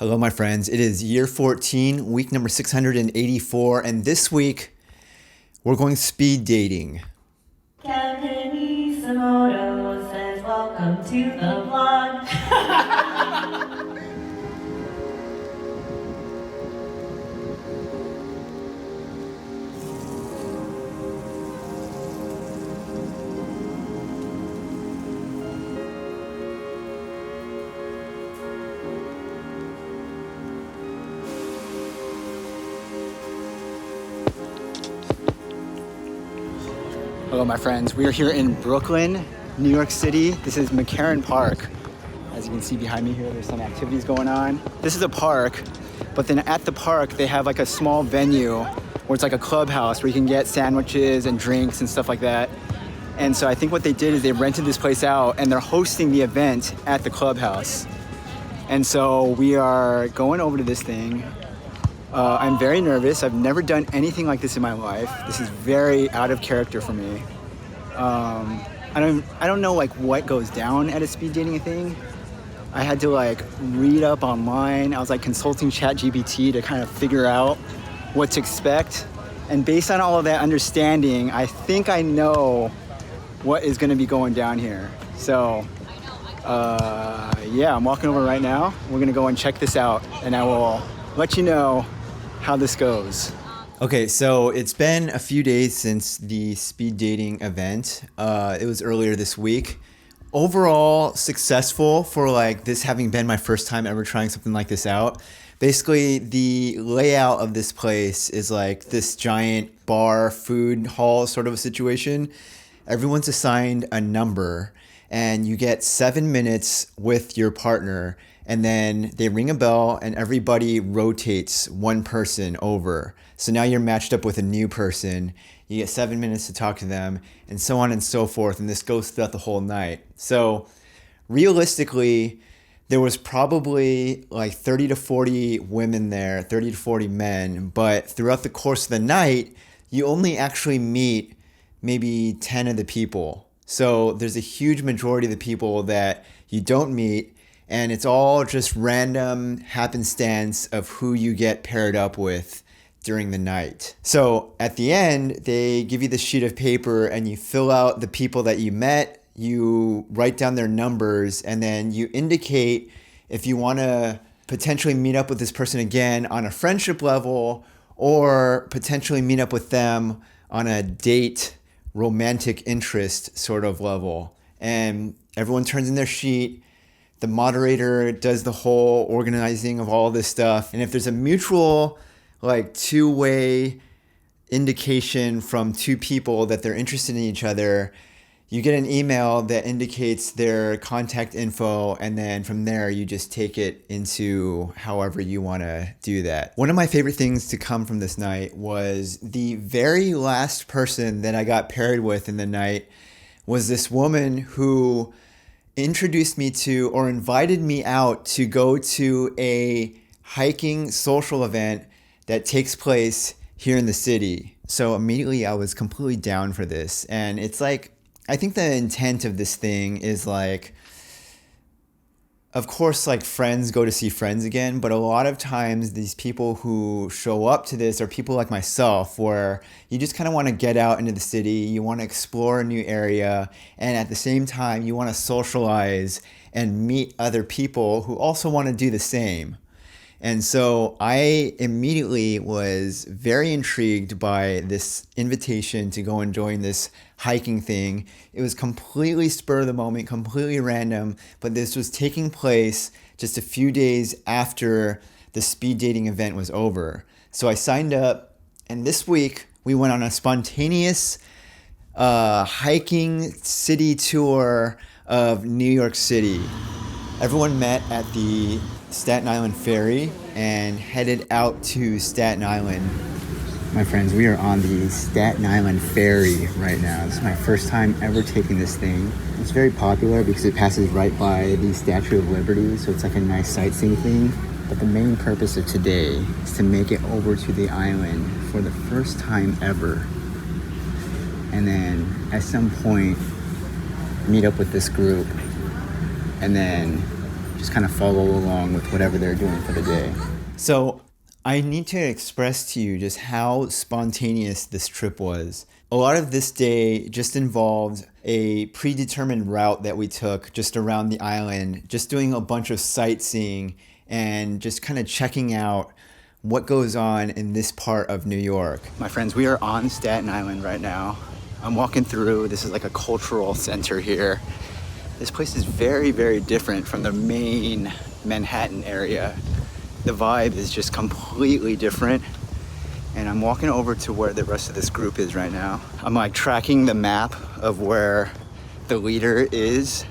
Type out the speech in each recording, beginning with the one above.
Hello, my friends. It is year 14, week number 684, and this week we're going speed dating. Kevinisomoto says, welcome to the vlog. Hello, my friends. We are here in Brooklyn, New York City. This is McCarran Park. As you can see behind me here, there's some activities going on. This is a park, but then at the park, they have like a small venue where it's like a clubhouse where you can get sandwiches and drinks and stuff like that. And so I think what they did is they rented this place out and they're hosting the event at the clubhouse. And so we are going over to this thing. I'm very nervous. I've never done anything like this in my life. This is very out of character for me. I don't know like what goes down at a speed dating thing. I had to like read up online. I was like consulting ChatGPT to kind of figure out what to expect. And based on all of that understanding, I think I know what is going to be going down here. So yeah, I'm walking over right now. We're going to go and check this out, and I will let you know how this goes. Okay, so it's been a few days since the speed dating event. It was earlier this week. Overall successful for like this having been my first time ever trying something like this out. Basically, the layout of this place is like this giant bar, food hall sort of a situation. Everyone's assigned a number, and you get 7 minutes with your partner, and then they ring a bell and everybody rotates one person over. So now you're matched up with a new person. You get 7 minutes to talk to them, and so on and so forth. And this goes throughout the whole night. So realistically, there was probably like 30 to 40 women there, 30 to 40 men. But throughout the course of the night, you only actually meet maybe 10 of the people. So there's a huge majority of the people that you don't meet. And it's all just random happenstance of who you get paired up with during the night. So at the end, they give you this sheet of paper and you fill out the people that you met, you write down their numbers, and then you indicate if you want to potentially meet up with this person again on a friendship level or potentially meet up with them on a date, romantic interest sort of level. And everyone turns in their sheet. The moderator does the whole organizing of all this stuff. And if there's a mutual, like, two-way indication from two people that they're interested in each other, you get an email that indicates their contact info. And then from there, you just take it into however you want to do that. One of my favorite things to come from this night was the very last person that I got paired with in the night was this woman who introduced me to or invited me out to go to a hiking social event that takes place here in the city. So immediately I was completely down for this. And it's like, I think the intent of this thing is like, of course, like friends go to see friends again, but a lot of times these people who show up to this are people like myself, where you just kind of want to get out into the city, you want to explore a new area, and at the same time, you want to socialize and meet other people who also want to do the same. And so I immediately was very intrigued by this invitation to go and join this hiking thing. It was completely spur of the moment, completely random, but this was taking place just a few days after the speed dating event was over. So I signed up, and this week we went on a spontaneous hiking city tour of New York City. Everyone met at the Staten Island ferry and headed out to Staten Island. My friends, we are on the Staten Island ferry right now. This is my first time ever taking this thing. It's very popular because it passes right by the Statue of Liberty, so it's like a nice sightseeing thing. But the main purpose of today is to make it over to the island for the first time ever. And then at some point, meet up with this group and then just kind of follow along with whatever they're doing for the day. So I need to express to you just how spontaneous this trip was. A lot of this day just involved a predetermined route that we took just around the island, just doing a bunch of sightseeing and just kind of checking out what goes on in this part of New York. My friends, we are on Staten Island right now. I'm walking through. This is like a cultural center here. This place is very, very different from the main Manhattan area. The vibe is just completely different. And I'm walking over to where the rest of this group is right now. I'm like tracking the map of where the leader is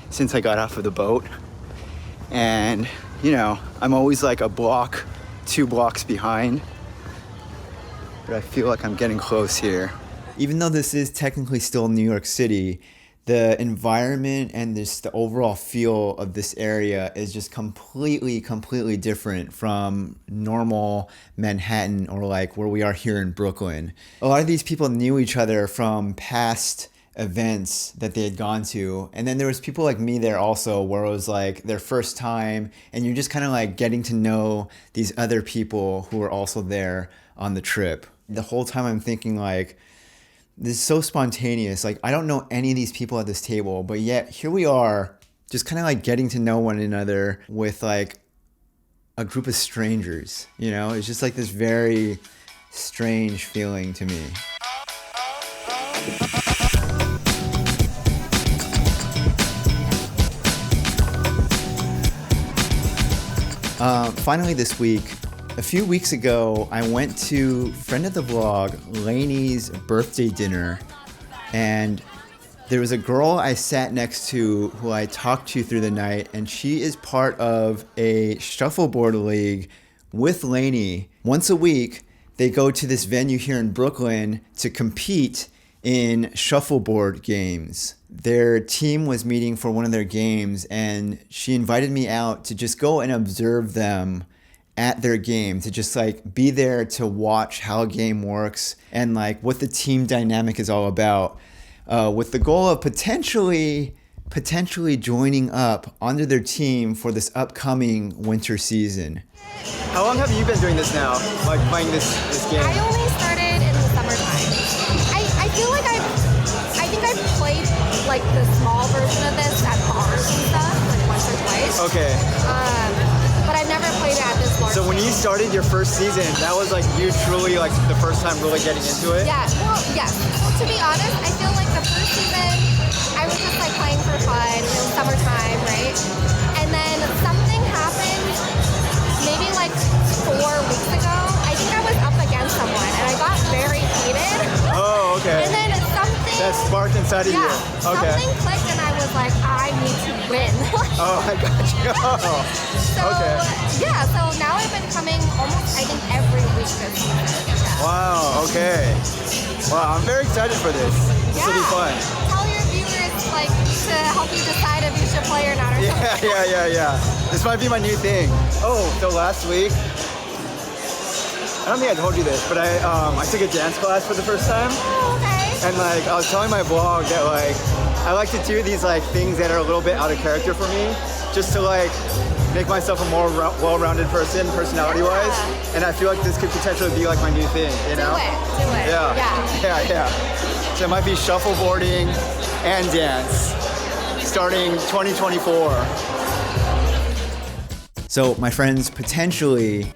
since I got off of the boat. And, you know, I'm always like a block, 2 blocks behind. But I feel like I'm getting close here. Even though this is technically still New York City, the environment and the overall feel of this area is just completely different from normal Manhattan or like where we are here in Brooklyn. A lot of these people knew each other from past events that they had gone to. And then there was people like me there also where it was like their first time and you're just kind of like getting to know these other people who were also there on the trip. The whole time I'm thinking like, this is so spontaneous. Like, I don't know any of these people at this table, but yet here we are just kind of like getting to know one another with like a group of strangers, you know? It's just like this very strange feeling to me. Finally this week, a few weeks ago, I went to friend of the vlog, Lainey's birthday dinner, and there was a girl I sat next to who I talked to through the night, and she is part of a shuffleboard league with Lainey. Once a week, they go to this venue here in Brooklyn to compete in shuffleboard games. Their team was meeting for one of their games, and she invited me out to just go and observe them at their game, to just like be there to watch how a game works and like what the team dynamic is all about, with the goal of potentially joining up under their team for this upcoming winter season. How long have you been doing this now, like playing this game? I only started in the summertime. I feel like I think I've played like the small version of this at bars and stuff, like once or twice. Okay. But I've never played it at this large. So when you started your first season, that was like you truly like the first time really getting into it? Yeah, well, yes. Well, to be honest, I feel like the first season, I was just like playing for fun in summertime, right? And then something happened maybe like 4 weeks ago. I think I was up against someone and I got very heated. Oh, okay. And then something that sparked inside of you. Okay. Something clicked and I was like, I need to win. Oh, I got you. Oh. So, okay. Yeah, so now I've been coming almost, I think, every week this season. Yeah. Wow, okay. Wow, I'm very excited for this. This will be fun. Tell your viewers, like, to help you decide if you should play or not or something. Yeah. This might be my new thing. Oh, so last week, I don't think I told you this, but I took a dance class for the first time. Oh, okay. And like, I was telling my blog that like, I like to do these like things that are a little bit out of character for me, just to like make myself a more well-rounded person, personality-wise. And I feel like this could potentially be like my new thing, you know? Do it. Yeah. So it might be shuffleboarding and dance, starting 2024. So my friends, potentially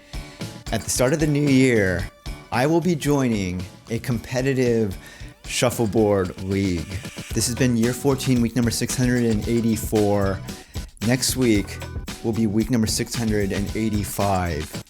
at the start of the new year, I will be joining a competitive shuffleboard league. This has been year 14, week number 684. Next week will be week number 685.